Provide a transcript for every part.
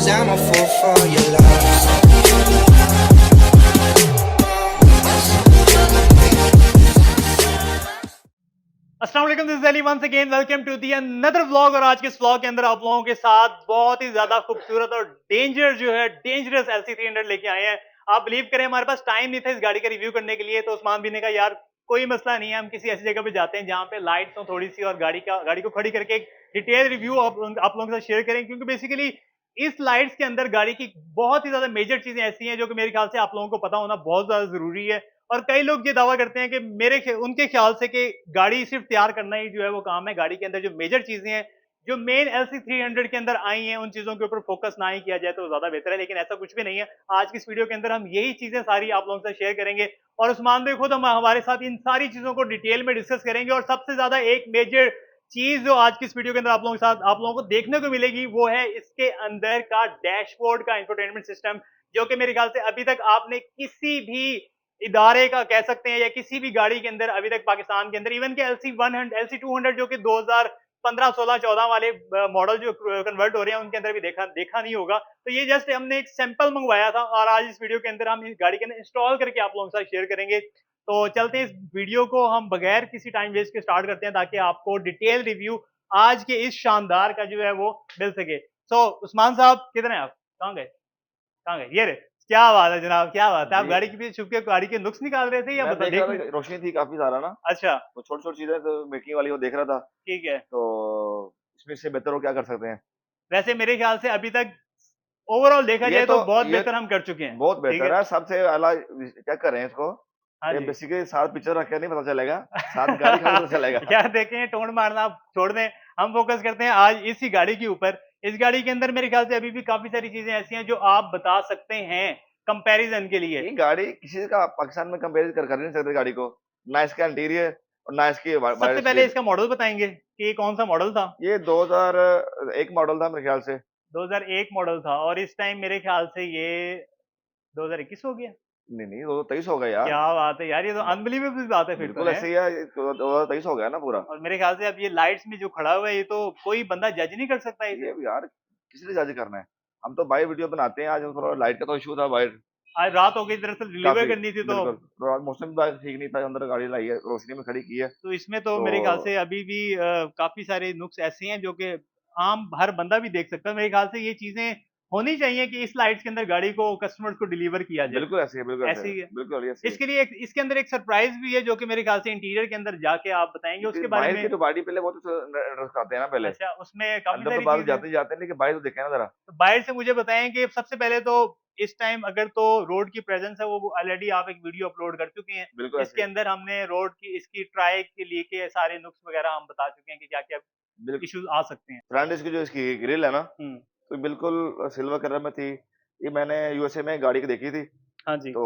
'cause I'm a fool for your love. अस्सलाम वालेकुम, this is Ali once again welcome to the another vlog. और आज के इस व्लॉग के अंदर आप लोगों के साथ बहुत ही ज्यादा खूबसूरत और डेंजरस LC300 लेके आए हैं। आप बिलीव करें, हमारे पास टाइम नहीं था इस गाड़ी का रिव्यू करने के लिए, तो उस्मान भी ने कहा यार कोई मसला नहीं है, हम किसी ऐसी जगह पे जाते हैं जहाँ पे लाइट हो थोड़ी सी और गाड़ी को खड़ी करके एक डिटेल रिव्यू आप लोगों के साथ शेयर करें, क्योंकि बेसिकली इस लाइट्स के अंदर गाड़ी की बहुत ही ज्यादा मेजर चीजें ऐसी हैं जो कि मेरे ख्याल से आप लोगों को पता होना बहुत ज्यादा जरूरी है। और कई लोग ये दावा करते हैं कि उनके ख्याल से कि गाड़ी सिर्फ तैयार करना ही जो है वो काम है, गाड़ी के अंदर जो मेजर चीजें हैं जो मेन LC300 के अंदर आई हैं उन चीजों के ऊपर फोकस ना ही किया जाए तो ज्यादा बेहतर है, लेकिन ऐसा कुछ भी नहीं है। आज की इस वीडियो के अंदर हम यही चीजें सारी आप लोगों से शेयर करेंगे और उस्मान भाई खुद हमारे साथ इन सारी चीजों को डिटेल में डिस्कस करेंगे। और सबसे ज्यादा एक मेजर चीज जो आज की इस वीडियो के अंदर आप लोगों को देखने को मिलेगी वो है इसके अंदर का डैशबोर्ड का इंफोटेनमेंट सिस्टम, जो कि मेरे ख्याल से अभी तक आपने किसी भी इदारे का कह सकते हैं या किसी भी गाड़ी के अंदर अभी तक पाकिस्तान के अंदर, इवन के LC200 जो कि 2015 16 14 वाले मॉडल जो कन्वर्ट हो रहे हैं उनके अंदर भी देखा नहीं होगा। तो ये जस्ट हमने एक सैंपल मंगवाया था और आज इस वीडियो के अंदर हम इस गाड़ी के अंदर इंस्टॉल करके आप लोगों के साथ शेयर करेंगे। तो चलते हैं, इस वीडियो को हम बगैर किसी टाइम वेस्ट के स्टार्ट करते हैं ताकि आपको डिटेल रिव्यू आज के इस शानदार का जो है वो मिल सके। उस्मान साहब किधर हैं आप? कहाँ गए? ये रे, क्या बात है जनाब, क्या बात है। आप जी, गाड़ी के पीछे छुप के गाड़ी के नुक्स निकाल रहे थे या मैं बता देख रहा था रोशनी थी काफ़ी सारा ना, अच्छा, तो छोटी-छोटी चीज़ें तो मेकिंग वाली वो देख रहा था, ठीक है। तो इसमें इससे बेहतर और क्या कर सकते हैं? वैसे मेरे ख्याल से अभी तक ओवरऑल देखा ये जाए तो तो बहुत ये बेहतर हम कर चुके हैं। बहुत ठीक बेहतर है, है, सबसे अला चेक कर रहे हैं इसको, हाँ ये जी। बेसिकली साथ पिक्चर रख के नहीं पता चलेगा, साथ गाड़ी खड़ी पता चलेगा। यार देखें, टोन मारना आप छोड़ दें, हम फोकस करते हैं आज इसी गाड़ी के ऊपर। इस गाड़ी के अंदर मेरे ख्याल से अभी भी काफी सारी चीजें ऐसी हैं जो आप बता सकते हैं कंपैरिजन के लिए। ये गाड़ी किसी का पाकिस्तान में कंपेयर कर नहीं सकते गाड़ी को, ना इसका इंटीरियर और ना इसकी सबसे वाइड पहले स्क्रीन। इसका मॉडल बताएंगे कि ये कौन सा मॉडल था? ये 2001 मॉडल था मेरे ख्याल से। 2001 मॉडल था और इस टाइम मेरे ख्याल से ये 2021 हो गया। नहीं, नहीं, 2023 हो गया यार। क्या बात है यार, ये तो अनबिलीवेबल बात है फिर तो बिल्कुल है। ऐसे ही है, 2023 हो गया ना पूरा। और मेरे ख्याल से अब ये लाइट्स में जो खड़ा हुआ है ये तो कोई बंदा जज नहीं कर सकता ये इसे। यार किस लिए जज करना है? हम तो बाहर वीडियो बनाते हैं, आज थोड़ा लाइट का तो इशू था बाहर आज रात हो गई, दरअसल डिलीवर काफ़ी। करनी थी तो। बिल्कुल, थोड़ा मौसम भी आज ठीक नहीं था, अंदर गाड़ी लाई है, रोशनी में खड़ी की है, तो इसमें तो तो मेरे ख्याल से अभी भी काफी सारे नुक्स ऐसे हैं जो कि आम हर बंदा भी देख सकता है। मेरे ख्याल से ये चीजें होनी चाहिए कि इस लाइट्स के अंदर गाड़ी को कस्टमर्स को डिलीवर किया जाए। बिल्कुल ऐसे ही है, बिल्कुल ऐसे ऐसे है, ही है। बिल्कुल ऐसे ही है। इसके लिए इसके अंदर एक सरप्राइज भी है जो कि मेरे ख्याल से इंटीरियर के अंदर जाके आप बताएंगे क्योंकि उसके बारे बाहर में। की जो गाड़ी पहले बहुत इंटरेस्ट आते हैं ना पहले, अच्छा, उसमें काफी अंदर तो सारी बाद में चीजें। जाते ही जाते हैं, लेकिन बाहर तो देखें ना ज़रा। तो बाहर से मुझे बताएं कि सबसे पहले तो इस टाइम अगर तो रोड की प्रेजेंस है वो ऑलरेडी आप एक वीडियो अपलोड कर चुके हैं। बिल्कुल ऐसे इसके ही, अंदर हमने रोड की इसकी ट्राई के लिए के सारे नुक्स वगैरह हम बता चुके हैं कि क्या क्या बिल्कुल इश्यूज आ सकते हैं। फ्रंट इसकी जो इसकी ग्रिल है ना, हम्म। तो बिल्कुल सिल्वर कलर में थी। ये मैंने यूएसए में एक गाड़ी की देखी थी, हाँ जी। तो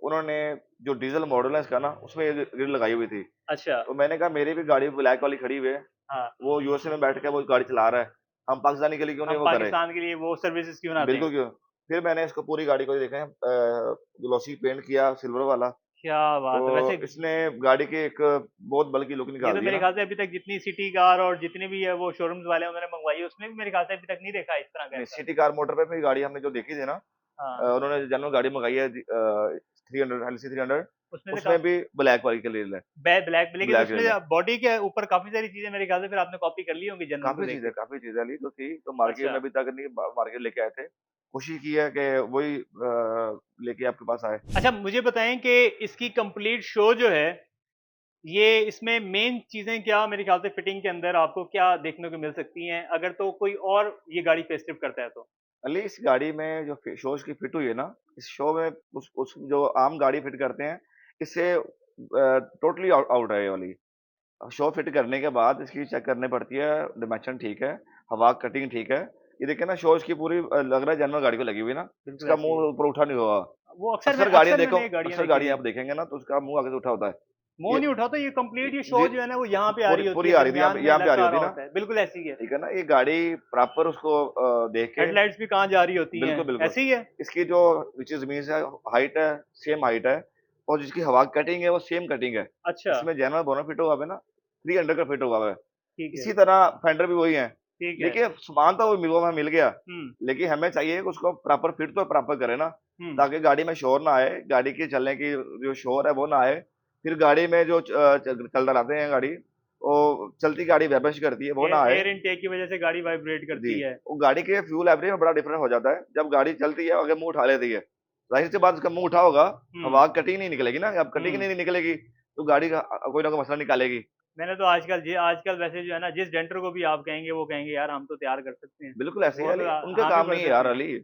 उन्होंने जो डीज़ल मॉडल है इसका ना, उसमें ये ग्रिल लगाई हुई थी। अच्छा। तो मैंने कहा मेरी भी गाड़ी ब्लैक वाली खड़ी हुई है, हाँ, वो यूएसए में बैठ के वो गाड़ी चला रहा है, हम पाकिस्तानी के लिए क्यों नहीं हम वो करें? पाकिस्तान के लिए वो सर्विसेज क्यों ना दें। बिल्कुल क्यों? फिर मैंने इसको पूरी गाड़ी को देखा है, ग्लॉसी पेंट किया सिल्वर वाला, क्या बात है। तो वैसे इसने गाड़ी की एक बहुत बल्कि लुक ये निकाल तो दी है मेरे ना। ख्याल से अभी तक जितनी सिटी कार और जितने भी है वो शोरूम्स वाले उन्होंने मंगवाई है उसमें भी मेरे ख्याल से अभी तक नहीं देखा इस तरह का नहीं, ऐसा। सिटी कार मोटर पे भी गाड़ी हमने जो देखी थी ना, हाँ, उन्होंने जनरल गाड़ी मंगाई है 300 LC300, उसमें से उसमें भी ब्लैक वाली ग्रिल है, ब्लैक, लेकिन ब्लैक उसमें ग्रिल है। बॉडी के ऊपर काफी सारी चीजें मेरे ख्याल से फिर आपने कॉपी कर ली होंगी जनरल को देख के। काफ़ी चीज़ें अली तो थी, तो मार्केट अच्छा। में अभी तक नहीं मार्केट लेके आए थे। कोशिश की है कि वही लेके आपके पास आए। अच्छा, मुझे बताएं कि इसकी कंप्लीट शो जो है ये इसमें मेन चीजें क्या मेरे ख्याल से फिटिंग के अंदर आपको क्या देखने को मिल सकती हैं अगर तो कोई और ये गाड़ी फेसलिफ्ट करता है तो। अली इस गाड़ी में जो शो इसकी फिट हुई है ना, इस शो में उस जो आम गाड़ी फिट करते हैं, इससे टोटली आउट है ये वाली। शो फिट करने के बाद इसकी चेक करनी पड़ती है, डिमेंशन ठीक है, हवा कटिंग ठीक है। ये देखिए ना, शो इसकी पूरी लग रहा है जनरल गाड़ी को लगी हुई है ना, बिल्कुल इसका ऐसी है। मुँह ऊपर उठा नहीं हुआ। वो अक्सर अक्सर मैंने गाड़ियां देखी गाड़ियाँ थी। आप देखेंगे ना, तो उसका मुँह आगे से उठा होता है। मुंह ये नहीं उठाता, ये कंप्लीट ये शो जी जो है ना वो यहाँ पे आ पूरी रही होती पूरी है, आ रही थी, दरमियान में यहाँ पे आ रही लटका होती रहा ना, होता है, बिल्कुल ऐसी है। ठीक है ना? ये गाड़ी प्रॉपर उसको देख के हेडलाइट्स भी कहाँ जा रही होती हैं, बिल्कुल, बिल्कुल। ऐसी ही है। इसकी जो नीचे ज़मीन से हाइट है, सेम हाइट है, और जिसकी हवा कटिंग है, वो सेम कटिंग है। अच्छा, इसमें जनरल बोनट फिट हुआ है ना, 300 का फिट हुआ है। ठीक है, इसी तरह फेंडर भी वही है, ठीक है। देखिए सामान तो वो हमें मिल गया, हम्म लेकिन हमें चाहिए कि उसको प्रॉपर फिट तो प्रॉपर करे ना, हम्म ताकि गाड़ी में शोर ना आए, गाड़ी की चलने की जो शोर है वो ना आए। फिर गाड़ी में जो चल डलाते हैं गाड़ी, वो चलती गाड़ी वाइब्रेशन करती है, वो ना आए। एयर इनटेक की वजह से गाड़ी वाइब्रेट जी, करती है। वो गाड़ी के फ्यूल एवरेज में बड़ा डिफरेंस हो जाता है। जब गाड़ी चलती है अगर मुँह उठा लेती है, ज़ाहिर-सी बात उसका मुँह उठा होगा, हम्म हवा कटिंग नहीं निकलेगी ना, अब कटिंग हम्म नहीं निकलेगी, तो गाड़ी का कोई ना कोई मसला निकालेगी। मैंने तो आजकल वैसे जो है ना, जिस डेंटर को भी आप कहेंगे वो कहेंगे यार हम तो तैयार कर सकते हैं। बिल्कुल ऐसे ही वो है तो अली, उनका हम भी काम कर नहीं है सकते यार हैं। अली,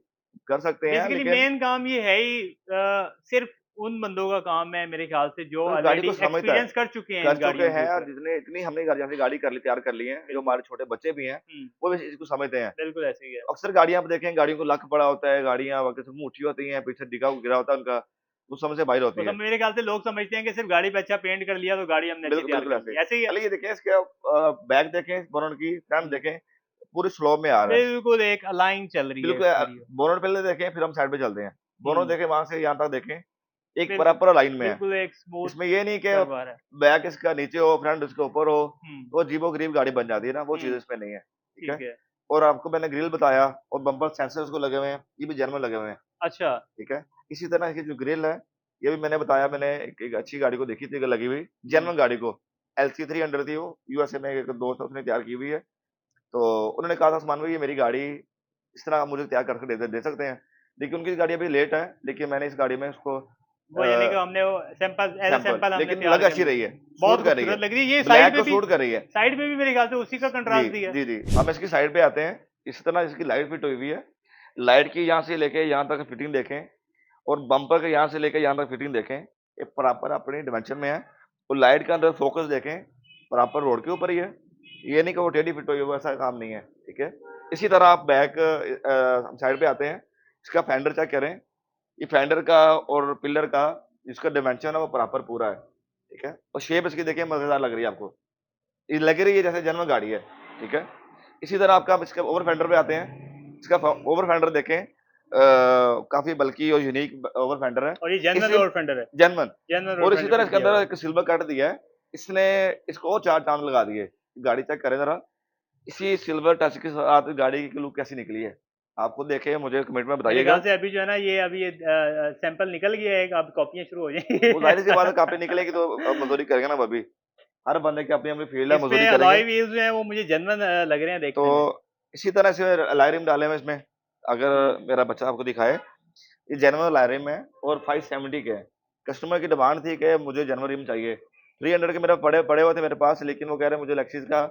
कर सकते हैं बेसिकली लेकिन मेन काम ये है ही सिर्फ उन बंदों का काम है मेरे ख्याल से जो गाड़ी ऑलरेडी को समझता है। एक्सपीरियंस कर चुके हैं कर इन चुके गाड़ियों के हैं और ऊपर। जितने इतनी हमने जैसे गाड़ी कर ली तैयार कर ली है, जो बिल्कुल। हमारे छोटे बच्चे भी हैं, हम्म वो भी इस चीज़ को समझते हैं। बिल्कुल ऐसे ही है। अक्सर गाड़ियाँ आप देखें, गाड़ियों को लक पड़ा होता है, गाड़ियाँ वक़्त से मुँह उठी होती हैं, पीछे डिग्गा गिरा होता है उनका, उस समय से बाहर वो होती सब है। मेरे ख्याल से लोग समझते हैं कि सिर्फ गाड़ी पे अच्छा पेंट कर लिया तो गाड़ी हमने अच्छी बिल्कुल, तैयार बिल्कुल कर ऐसे। ली, ऐसे ही है। चलिए ये देखें इसके बैक देखें बोनट की, फ्रंट हम्म, देखें, पूरी स्लो में आ रहा है। बिल्कुल एक अलाइन चल रही है बिल्कुल पूरी। बोनट पहले देखें, फिर हम साइड पे चलते हैं। बोनट हम्म देखें वहाँ से यहाँ तक देखें, एक बिल्कुल प्रॉपर लाइन में है। बिल्कुल एक स्मूथ इसमें ये नहीं कि कर्व आ रहा है। बैक इसका नीचे हो, फ्रंट इसके ऊपर हो, हम्म तो अजीबो-गरीब गाड़ी बन जाती है ना, वो चीज़ हम्म इसमें नहीं है, ठीक है? ठीक है। और आपको मैंने ग्रिल बताया और बम्पर सेंसर उसको लगे हुए हैं, ये भी जेन्युइन लगे हुए हैं, अच्छा। ठीक है? इसी तरह इसकी जो ग्रिल है, ये भी मैंने बताया, मैंने एक अच्छी गाड़ी को देखी थी लगी हुई, हम्म जेन्युइन गाड़ी को, एलसी 300 थी वो, यूएसए में एक दोस्त है उसने तैयार की हुई है, तो उन्होंने कहा था उस्मान भाई ये मेरी गाड़ी इस तरह आप मुझे तैयार करके दे सकते हैं। देखिए उनकी गाड़ी अभी लेट है, लेकिन मैंने इस गाड़ी में उसको वो यानी कि हमने वो sample as a sample sample हमने लेकिन तैयार लग कर अच्छी ली। रही है, बहुत सूट कर रही है। खूबसूरत लग रही है ये ब्लैक को सूट कर रही है। साइड पे भी मेरे ख्याल से उसी का जी, कंट्रास्ट दिया है। जी, जी। हम इसकी साइड पे आते हैं, इस तरह इसकी लाइट फिट हुई हुई है। लाइट की यहाँ से लेके यहाँ तक फिटिंग देखें और बम्पर के यहाँ से लेके यहाँ तक फिटिंग देखें, ये प्रॉपर अपनी डिमेंशन में है। और लाइट का अंदर फोकस देखें, प्रॉपर रोड के ऊपर ही है। ये नहीं कि वो टेढ़ी फिट हुई हो, ऐसा काम नहीं है, ठीक है? इसी तरह आप बैक साइड पे आते हैं, इसका फेंडर चेक करें। ये फेंडर का और पिलर का जिसका डिमेंशन है वो प्रॉपर पूरा है, ठीक है? और शेप इसकी देखिए मज़ेदार लग रही है आपको। ये लग रही है जैसे जेन्युइन गाड़ी है, ठीक है? इसी तरह आपका आप इसके ओवर फेंडर पे आते हैं। इसका ओवर फेंडर देखें, काफ़ी बल्की और यूनिक ओवर फेंडर है। और ये जेनरल इसी रोड फेंडर है। जेन्युइन जेनरल रोड और इसी फेंडर तरह फिट इसके किया हुआ अंदर है। एक सिल्वर कट दिया है। इसने इसको और 4 चाँद लगा दिए। गाड़ी चेक करें ज़रा, इसी सिल्वर टच के साथ गाड़ी की लुक कैसी निकली है? आप खुद देखें, मुझे कमेंट में मेरे ख्याल बताइएगा। से अभी जो है ना ये अभी ये सैंपल निकल गया है, अब कॉपियां शुरू हो वो ज़ाहिर-सी बात है, जाएंगी। कॉपी निकलेगी तो मज़दूरी करेगा ना वो भी। हर बंदे की अपनी-अपनी फील्ड है, इस पे मज़दूरी करेंगे। अलॉय व्हील्स जो है वो मुझे जेन्युइन लग रहे हैं तो देखने में। इसी तरह से अलॉय रिम डाले हुए हैं इसमें, अगर हम्म मेरा बच्चा आपको दिखाए, ये जेन्युइन अलॉय रिम है और 570 के हैं। कस्टमर की डिमांड थी कि मुझे जेन्युइन रिम चाहिए। 300 के मेरे पड़े पड़े हुए थे मेरे पास, लेकिन वो कह रहे हैं मुझे लेक्सिस का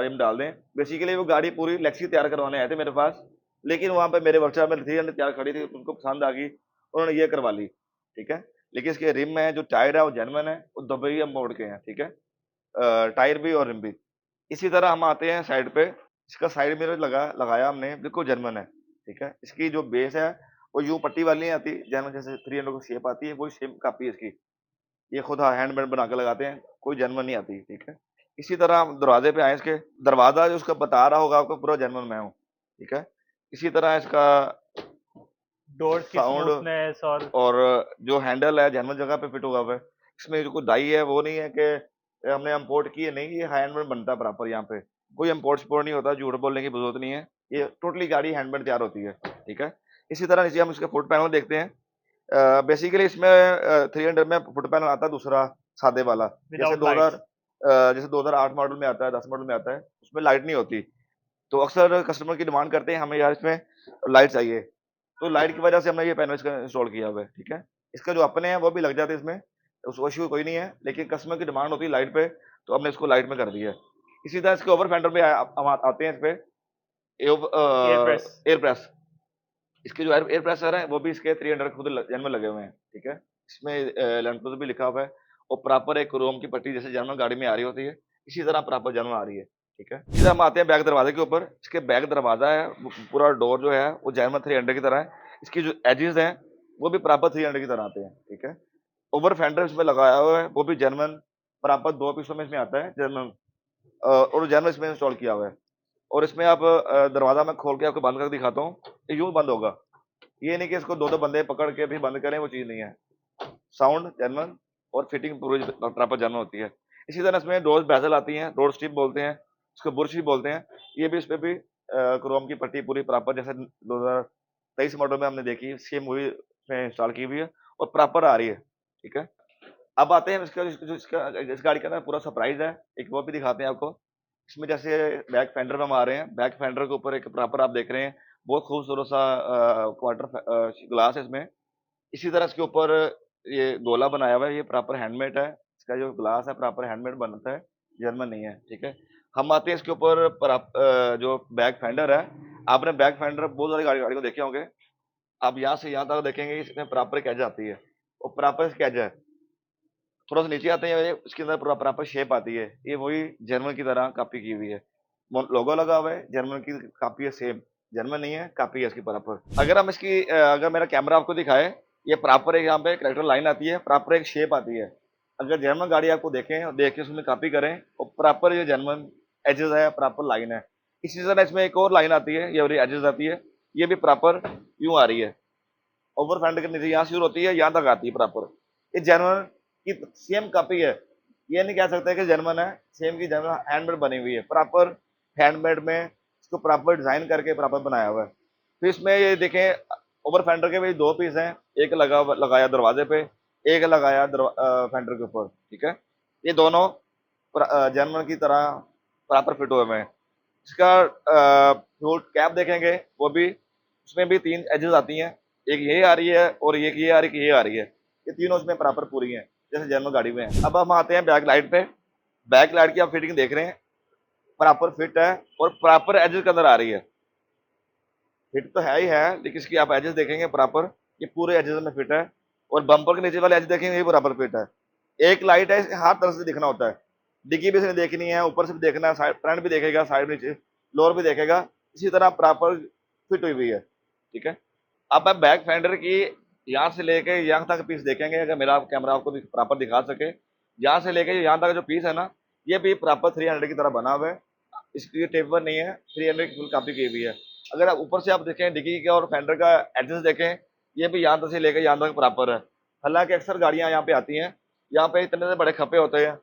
रिम डाल दें। बेसिकली वो गाड़ी पूरी लेक्सी तैयार करवाने आए थे मेरे पास, लेकिन वहाँ पे मेरे वर्कशॉप में 300 तैयार खड़ी थी, उनको पसंद आ गई, उन्होंने ये करवा ली, ठीक है? लेकिन इसके रिम है, जो टायर है वो जेन्युइन है, वो दुबई इम्पोर्ट के हैं, ठीक है? टायर भी और रिम भी। इसी तरह हम आते हैं साइड पे, इसका साइड मिरर लगाया हमने, बिल्कुल जेन्युइन है, ठीक है? इसकी जो बेस है, वो यूँ पट्टी वाली नहीं आती, जेन्युइन जैसे 300 की शेप आती है, वही सेम कॉपी है इसकी। ये खुद हैंडमेड बना के लगाते हैं, कोई जेन्युइन नहीं आती, ठीक है? इसी तरह हम दरवाजे पे आएँ इसके, दरवाज़ा जो उसका बता रहा होगा आपको पूरा जेन्युइन मैं हूँ, ठीक है? इसी तरह इसका डोर्स की साउंड स्मूथनेस और और जो हैंडल है जेन्युइन जगह पे फिट हुआ हुआ है। इसमें जो कोई डाई है वो नहीं है कि हमने इम्पोर्ट की है, नहीं, ये हैंडमेड बनता है प्रॉपर यहाँ पे। कोई इम्पोर्ट-एक्सपोर्ट नहीं होता, झूठ बोलने की ज़रूरत नहीं है। ये टोटली गाड़ी हैंडमेड तैयार होती है, ठीक है? इसी तरह नीचे हम इसका फुट पैनल देखते हैं। बेसिकली इसमें 300 में फुट पैनल आता है दूसरा सादे वाला। जैसे विदाउट 2000 लाइट्स। जैसे 2008 मॉडल में आता है, 10 मॉडल में आता है, उसमें लाइट नहीं होती। तो अक्सर कस्टमर की डिमांड करते हैं हमें यार इसमें लाइट चाहिए। तो लाइट की वजह से हमने ये पैनल इसका इंस्टॉल किया हुआ है, ठीक है? इसके जो अपने हैं वो भी लग जाते हैं इसमें, उसको इश्यू कोई नहीं है, लेकिन कस्टमर की डिमांड होती है लाइट पे, तो हमने इसको लाइट में कर दिया है। इसी तरह इसके ओवर फेंडर पे हम आते हैं इस पे, एयर प्रेस। Air press. इसके जो एयर प्रेशर है वो भी इसके 300 खुद जेन्युइन लगे हुए हैं, ठीक है? इसमें लैंड क्रूज़र भी लिखा हुआ है और प्रॉपर एक क्रोम की पट्टी जैसे जेन्युइन गाड़ी में आ रही होती है, इसी तरह प्रॉपर जेन्युइन आ रही है, ठीक है? फिर हम आते हैं बैक दरवाजे के ऊपर। इसके बैक दरवाज़ा है, वो पूरा डोर जो है वो जेन्युइन 300 की तरह है। इसकी जो एजेस हैं वो भी प्रॉपर 300 की तरह आते हैं, ठीक है? ओवर फेंडर इसमें लगाया हुआ है, वो भी जेन्युइन प्रॉपर 2 पीसों में इसमें आता है जेन्युइन, और जेन्युइन इसमें इंस्टॉल किया हुआ है। और इसमें आप दरवाज़ा मैं खोल के आपको बंद करके दिखाता हूँ, ये यूँ बंद होगा। ये नहीं कि इसको 2-2 बंदे पकड़ के भी बंद करें, वो चीज़ नहीं है। साउंड जेन्युइन और फिटिंग पूरी प्रॉपर जेन्युइन होती है। इसी तरह इसमें डोर बेज़ल आती हैं, डोर स्ट्रिप बोलते हैं, इसको बुर्श भी बोलते हैं। ये भी इसमें भी क्रोम की पट्टी पूरी प्रॉपर जैसे 2023 मॉडल में हमने देखी सेम वही इसमें इंस्टॉल की हुई है और प्रॉपर आ रही है, ठीक है। अब आते हैं इसका जो इसका इस गाड़ी का ना पूरा सरप्राइज़ है, एक वो भी दिखाते हैं आपको। इसमें जैसे बैक फेंडर पे हम आ रहे हैं, बैक फेंडर के ऊपर एक प्रॉपर आप देख रहे हैं, बहुत खूबसूरत सा ग्लास है इसमें। इसी तरह इसके ऊपर ये गोला बनाया हुआ है, ये प्रॉपर हैंडमेड है। इसका जो ग्लास है प्रॉपर हैंडमेड बनता है, जर्मन नहीं है, ठीक है। हम आते हैं इसके ऊपर जो बैक फेंडर है, आपने बैक फेंडर बहुत सारी गाड़ी गाड़ी को देखे होंगे। आप यहाँ से यहाँ तक देखेंगे इसमें प्रॉपर एक एज आती है, वो प्रॉपर इसकी एज है। थोड़ा सा नीचे आते हैं ये उसके अंदर पूरा प्रॉपर शेप आती है, ये वही जर्मन की तरह कॉपी की हुई है। लोगो लगा हुआ है, जर्मन की कॉपी है सेम, जर्मन नहीं है, कॉपी है इसकी प्रॉपर। अगर हम इसकी अगर मेरा कैमरा आपको दिखाए, ये प्रॉपर एक यहाँ पे कैरेक्टर लाइन आती है, प्रॉपर एक शेप आती है। अगर जर्मन गाड़ी आपको देखें और देख के उसमें कॉपी करें और प्रॉपर ये जर्मन एजेस है, प्रॉपर लाइन है। इसी तरह इसमें एक और लाइन आती है, ये वाली एजेस आती है, ये भी प्रॉपर यूं आ रही है। ओवर फ्रंट के नीचे यहाँ शुरू होती है, यहाँ तक आती है प्रॉपर। ये जर्मन की सेम कॉपी है, ये नहीं कह सकते कि जर्मन है, सेम की जर्मन हैंडमेड बनी हुई है, प्रॉपर हैंडमेड में इसको प्रॉपर डिजाइन करके प्रॉपर बनाया हुआ है। फिर इसमें ये देखें ओवर फेंडर के भी दो पीस हैं, एक लगाया दरवाजे पे, एक लगाया फेंडर के ऊपर, ठीक है। ये दोनों जर्मन की तरह प्रॉपर फिट हुए हैं। इसका फ्यूल कैप देखेंगे, वो भी उसमें भी 3 एजेस आती हैं, एक ये आ रही है और एक ये आ रही है, एक ये आ रही है। ये तीनों उसमें प्रॉपर पूरी हैं, जैसे जर्मन गाड़ी में है। अब हम आते हैं बैक लाइट पे। बैक लाइट की आप फिटिंग देख रहे हैं, प्रॉपर फिट है और प्रॉपर एजेस के अंदर आ रही है। फिट तो है ही है, लेकिन इसकी आप एजेस देखेंगे प्रॉपर, ये पूरे एजेस में फिट है और बम्पर के नीचे वाले एज देखेंगे ये बराबर फिट है। एक लाइट है, हर तरफ से दिखना होता है, डिग्गी भी इसने देखनी है, ऊपर से भी देखना है, साइड फ्रंट भी देखेगा, साइड नीचे लोअर भी देखेगा, इसी तरह प्रॉपर फिट हुई हुई है, ठीक है। अब आप बैक फेंडर की यहाँ से लेके यहाँ तक पीस देखेंगे, अगर मेरा कैमरा आपको प्रॉपर दिखा सके, यहाँ से लेके यहाँ तक जो पीस है ना, ये भी प्रॉपर 300 की तरह बना हुआ है। इसकी टेपर नहीं है, 300 की फुल कॉपी की हुई है। अगर आप ऊपर से आप देखें डिग्गी का और फेंडर का एडजस्ट देखें, ये भी यहाँ तक से लेकर यहाँ तक प्रॉपर है। हालांकि अक्सर गाड़ियाँ यहाँ पे आती हैं, यहाँ पे इतने से बड़े खप्पे होते हैं,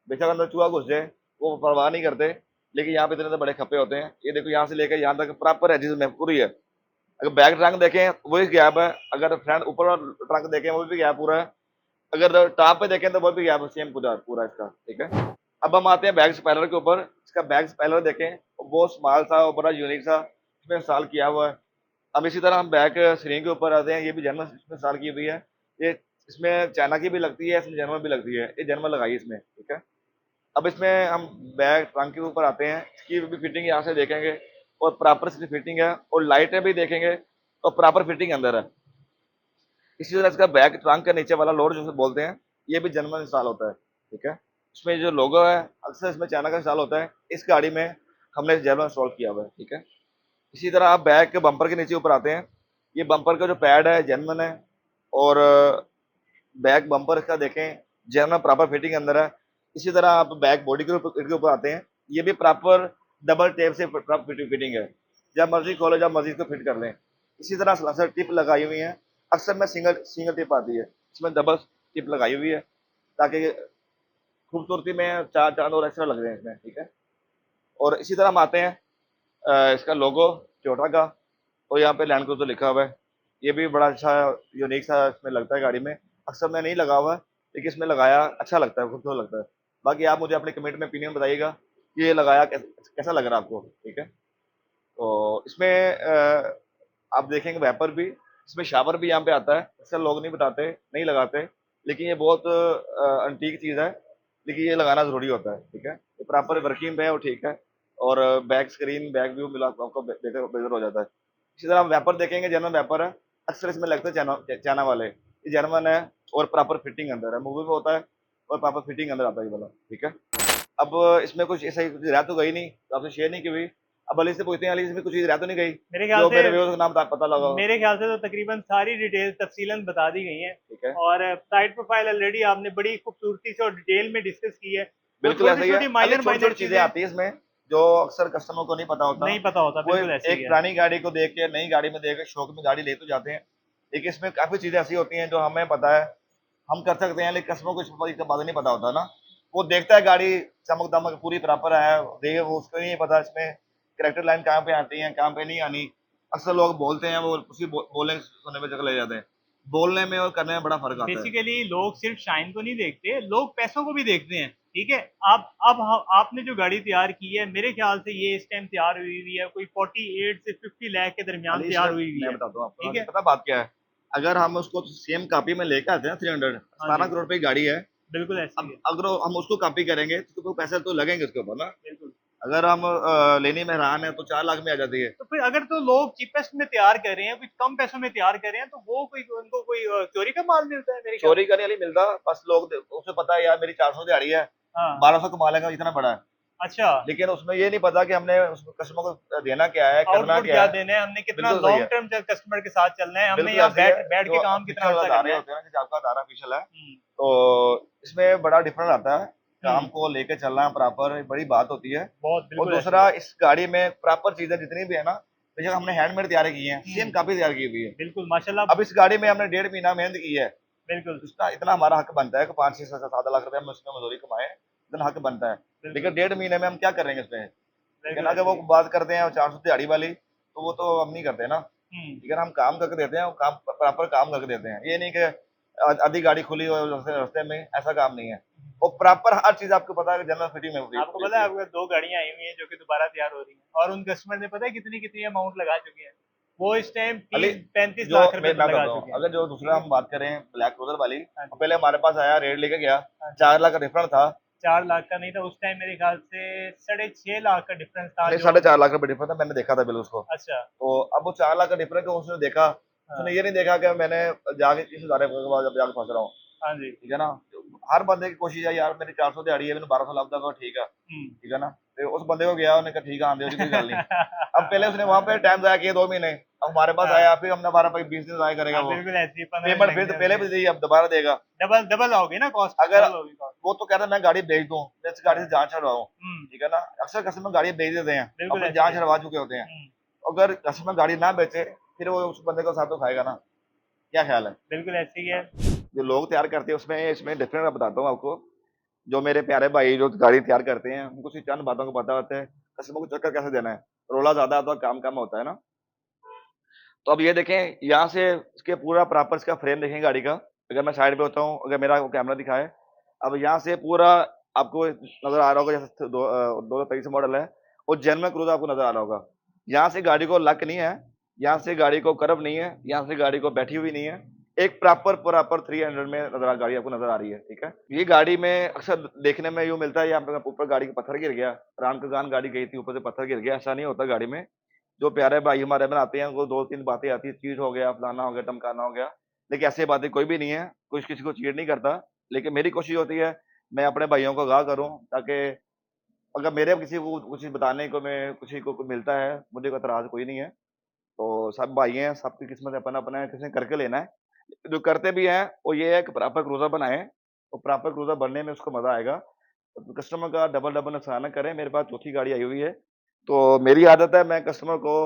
बेशक अंदर चूहा घुस जाए वो परवाह नहीं करते, लेकिन यहाँ पे इतने से बड़े खप्पे होते हैं। ये देखो यहाँ से लेकर यहाँ तक प्रॉपर एडजस्ट में पूरी है। अगर बैक ट्रंक देखें वही गैप है, अगर फ्रंट ऊपर ट्रंक देखें वो भी गैप पूरा है, अगर टॉप पे देखें तो वो भी गैप सेम पूरा पूरा इसका, ठीक है। अब हम आते हैं बैक स्पॉइलर के ऊपर। इसका बैक स्पॉइलर देखें, बहुत स्मॉल सा और बड़ा यूनिक सा इसमें इंस्टॉल किया हुआ है। अब इसी तरह हम बैक स्क्रीन के ऊपर आते हैं, ये भी जर्मन इसमें इंस्टॉल की हुई है। ये इसमें चाइना की भी लगती है, इसमें जर्मन भी लगती है, ये जर्मन लगाई इसमें, ठीक है। अब इसमें हम बैक ट्रंक के ऊपर आते हैं, इसकी भी फिटिंग यहाँ से देखेंगे और प्रॉपर इसकी फिटिंग है और लाइटें भी देखेंगे और प्रॉपर फिटिंग अंदर है। इसी तरह इसका बैक ट्रंक के नीचे वाला लोड जिसे बोलते हैं, ये भी जर्मन इंस्टॉल होता है, ठीक है। इसमें जो लोगो है अक्सर इसमें चाइना का इंस्टॉल होता है, इस गाड़ी में हमने जर्मन इंस्टॉल किया हुआ है, ठीक है। इसी तरह आप बैक के बम्पर के नीचे ऊपर आते हैं, ये बम्पर का जो पैड है जर्मन है और बैक बम्पर इसका देखें जर्मन प्रॉपर फिटिंग अंदर है। इसी तरह आप बैक बॉडी के ऊपर आते हैं, ये भी प्रॉपर डबल टेप से फिटिंग है, जब मर्जी खोलो जब मर्जी इसको फिट कर लें। इसी तरह सलासर टिप लगाई हुई है, अक्सर में सिंगल सिंगल टिप आती है, इसमें डबल टिप लगाई हुई है ताकि खूबसूरती में चार चांद और एक्स्ट्रा लग रहे हैं इसमें, ठीक है। और इसी तरह हम आते हैं इसका लोगो टोयोटा का और यहाँ पे लैंड क्रूजर लिखा हुआ है, ये भी बड़ा अच्छा यूनिक सा इसमें लगता है गाड़ी में। अक्सर में नहीं लगा हुआ है, लेकिन इसमें लगाया अच्छा लगता है, खूबसूरत लगता है। बाकी आप मुझे अपने कमेंट में ओपिनियन बताइएगा कि ये लगाया कैसा लग रहा है आपको, ठीक है। तो इसमें आप देखेंगे वैपर भी, इसमें शावर भी यहाँ पे आता है, अक्सर लोग नहीं बताते, नहीं लगाते, लेकिन ये बहुत अंटीक चीज़ है, लेकिन ये लगाना जरूरी होता है, ठीक है। ये प्रॉपर वर्किंग में है वो ठीक है, और बैक स्क्रीन बैक व्यू मिला तो आपको बेहतर बेहतर हो जाता है। इसी तरह आप वैपर देखेंगे, जर्मन वैपर है, अक्सर इसमें लगते हैं चाइना वाले, ये जर्मन है और प्रॉपर फिटिंग अंदर है, मूवी में होता है और प्रॉपर फिटिंग अंदर आता है ये वाला, ठीक है। अब इसमें कुछ ऐसा कुछ रह तो गई नहीं, तो आपसे शेयर नहीं की हुई। अब अली से पूछते हैं, अली इसमें कुछ चीज रह तो नहीं गई मेरे ख्याल जो से मेरे व्यूअर्स को नाम पता लगा हो? मेरे ख्याल से तो तकरीबन सारी डिटेल तफसीलन बता दी गई हैं, ठीक है, और साइड प्रोफाइल ऑलरेडी आपने बड़ी खूबसूरती से और डिटेल में डिस्कस की है। बिल्कुल ऐसा ही है। छोटी अली छोटी माइनर छोटी चीजें आती है इसमें जो अक्सर कस्टमर को नहीं पता होता, नहीं पता होता, वो बिल्कुल ऐसे ही एक है। पुरानी गाड़ी को देख के नई गाड़ी में देख के शौक में गाड़ी ले तो जाते हैं, लेकिन इसमें काफी चीजें ऐसी होती हैं जो हमें पता है हम कर सकते हैं, लेकिन कस्टमर को इस बात नहीं पता होता ना। वो देखता है गाड़ी चमक दमक पूरी प्रॉपर है, देख वो उसको नहीं पता इसमें कैरेक्टर लाइन कहाँ पे आती है, कहाँ पे नहीं आनी। अक्सर लोग बोलते हैं, वो उसी बोलने सुनने में चले जाते हैं। बोलने में और करने में बड़ा फर्क आता है। बेसिकली लोग सिर्फ शाइन को नहीं देखते, लोग पैसों को भी देखते हैं। ठीक है, अब आपने जो गाड़ी तैयार की है, मेरे ख्याल से ये इस टाइम तैयार हुई हुई है कोई 48 से 50 लाख के दरमियान अली तैयार इसमें हुई हुई मैं है। बताता हूँ आपको, ठीक है। पता बात क्या है, अगर हम उसको सेम कॉपी में लेके आते हैं 300, हाँ 17 जी, करोड़ रुपए की गाड़ी है। बिल्कुल ऐसी अब है। अगर हम उसको कॉपी करेंगे तो पैसे तो लगेंगे उसके ऊपर ना। बिल्कुल। अगर हम लेनी में हैरान है तो 4 लाख में आ जाती है। तो फिर अगर तो लोग चीपेस्ट में तैयार कर रहे हैं, कुछ कम पैसों में तैयार कर रहे हैं, तो वो कोई उनको कोई चोरी का माल मिलता है मेरे ख्याल चोरी करने वाली मिलता, बस लोग उसे पता है यार मेरी 400 दिहाड़ी है, से। हाँ। 1200 कमा लेगा, इतना बड़ा है। अच्छा। लेकिन उसमें ये नहीं पता कि हमने उस कस्टमर को देना क्या है, करना आउटपुट क्या क्या है। देना है, हमने कितना बिल्कुल सही लॉन्ग है, टर्म कस्टमर के साथ चलना है, हमने बिल्कुल यहाँ ऐसे ही है। बैठ के जो काम कितना ऑफिशियल अर्सा अदारे करना है। होते हैं ना, जैसे आपका अदारा ऑफिशियल है, हम्म। तो इसमें बड़ा डिफरेंस आता है। काम हम्म। को लेके चलना प्रॉपर बड़ी बात होती है। बहुत और बिल्कुल ऐसी दूसरा, है। इस गाड़ी में प्रॉपर चीजें जितनी भी है ना, बेशक हमने हैंडमेड तैयार की है, सेम कॉपी तैयार की हुई है। बिल्कुल माशाल्लाह। अब इस गाड़ी में हमने 1.5 महीना मेहनत की है, बिल्कुल। उसका इतना हमारा हक बनता है कि 5 6 7 लाख रुपए हम उसमें मजदूरी कमाए, इतना हक बनता है। बिल्कुल। लेकिन 1.5 महीने में हम क्या करेंगे इसमें, ठीक है बिल्कुल ना। अगर ऐसी वो है। बात करते हैं 400 दिहाड़ी वाली, तो वो तो हम नहीं करते ना। हम्म। ठीक है ना, हम काम करके देते हैं, काम प्रॉपर काम करके देते हैं। ये नहीं कि आधी गाड़ी खुली हो रास्ते रास्ते में, ऐसा काम नहीं है। वो प्रॉपर हर चीज आपको पता है कि जनरल फिटिंग में होती आपको पता होती है, है। आपके 2 गाड़ियां आई हुई हैं जो कि दोबारा तैयार हो रही हैं, और उन कस्टमर ने पता है कितनी कितनी अमाउंट लगा चुके हैं। वो इस टाइम अली 30-35 जो लाख रुपए मैं लगा बताता हूँ, चुके हैं। अगर जो ठीक दूसरा है। हम बात करें ब्लैक क्रूजर वाली, हाँ तो जी। पहले हमारे पास आया, रेट लेके गया, हाँ जी। 4 लाख का डिफरेंस था। 4 लाख का नहीं था उस टाइम, मेरे ख्याल से 6.5 लाख का डिफरेंस था नहीं, जो। 4.5 लाख का डिफरेंस था, मैंने देखा था बिल उसको। अच्छा। तो अब वो 4 लाख का डिफरेंस को उसने देखा, हाँ। उसने ये नहीं देखा कि मैंने जाके 30 हज़ार के बाद जब जाके फंस रहा हूँ। हाँ जी। ठीक है ना, हर बंदे की कोशिश है यार, मेरी 400 दिहाड़ी है, मैंने 1200 लाभ था, ठीक है। हम्म। ठीक है ना, तो उस बंदे को गया, उन्होंने कहा ठीक है, आंदे जी कोई गल नहीं। अब पहले उसने वहां पे टाइम जाया किया 2 महीने, अब हमारे पास हाँ। आया, फिर हमने हमारा 20 दिन जाया करेगा हाँ वो। बिल्कुल ऐसी है, 15 दिन पेमेंट लग फिर तो गए पहले उसके। भी दी, अब दोबारा देगा। डबल डबल आओगे ना, कॉस्ट अगर डबल होगी कॉस्ट। वो तो कह रहा है मैं गाड़ी बेच दूं, मैं इस गाड़ी हाँ। से जान छड़वाऊं। हम्म। ठीक है ना, अक्सर कस्टमर गाड़ी बेच देते हैं, बिल्कुल अपनी ऐसी जान है। छड़वा चुके होते हैं। अगर कस्टमर गाड़ी ना बेचे, फिर वो उस बंदे को साथ तो खाएगा ना। क्या ख्याल है? बिल्कुल ऐसी ही है। जो लोग तैयार करते हैं उसमें इसमें डिफरेंट बताता हूँ आपको। जो मेरे प्यारे भाई जो गाड़ी तैयार करते हैं, उनको सिर्फ चंद बातों को पता होता है, कस्टमर को चक्कर कैसे देना है। रोला ज्यादा आता है, काम कम होता है ना। तो अब ये देखें, यहाँ से इसके पूरा प्रॉपर इसका फ्रेम देखें गाड़ी का। अगर मैं साइड पे होता हूँ, अगर मेरा कैमरा दिखाए, अब यहाँ से पूरा आपको नजर आ रहा होगा, जैसे 2023 मॉडल है, और जेन्युइन क्रूज आपको नजर आ रहा होगा। यहाँ से गाड़ी को लक नहीं है, यहाँ से गाड़ी को कर्व नहीं है, यहाँ से गाड़ी को बैठी हुई नहीं है। एक प्रॉपर प्रॉपर 300 में गाड़ी आपको नजर आ रही है। ठीक है, ये गाड़ी में अक्सर देखने में यूं मिलता है, यहाँ पे ऊपर गाड़ी का पत्थर गिर गया, रान का गान गाड़ी गई थी, ऊपर से पत्थर गिर गया। ऐसा नहीं होता गाड़ी में। जो प्यारे भाई हमारे बनाते हैं, वो 2 3 बातें आती है, चीट हो गया, फलाना हो गया, टमकाना हो गया। लेकिन ऐसी बातें कोई भी नहीं है, कोई किसी को चीट नहीं करता। लेकिन मेरी कोशिश होती है मैं अपने भाइयों को आगाह करूं, ताकि अगर मेरे किसी को कुछ बताने को मैं किसी को कुछ मिलता है, मुझे कोई एतराज कोई नहीं है। तो सब भाई हैं, सबकी किस्मत अपना अपना है, किसी ने करके लेना है। जो करते भी हैं वो ये है कि प्रॉपर क्रूजर बनाए, और प्रॉपर क्रूजर बनने में उसको मजा आएगा। तो कस्टमर का डबल डबल नुकसान ना करें। मेरे पास चौथी गाड़ी आई हुई है, तो मेरी आदत है, मैं कस्टमर को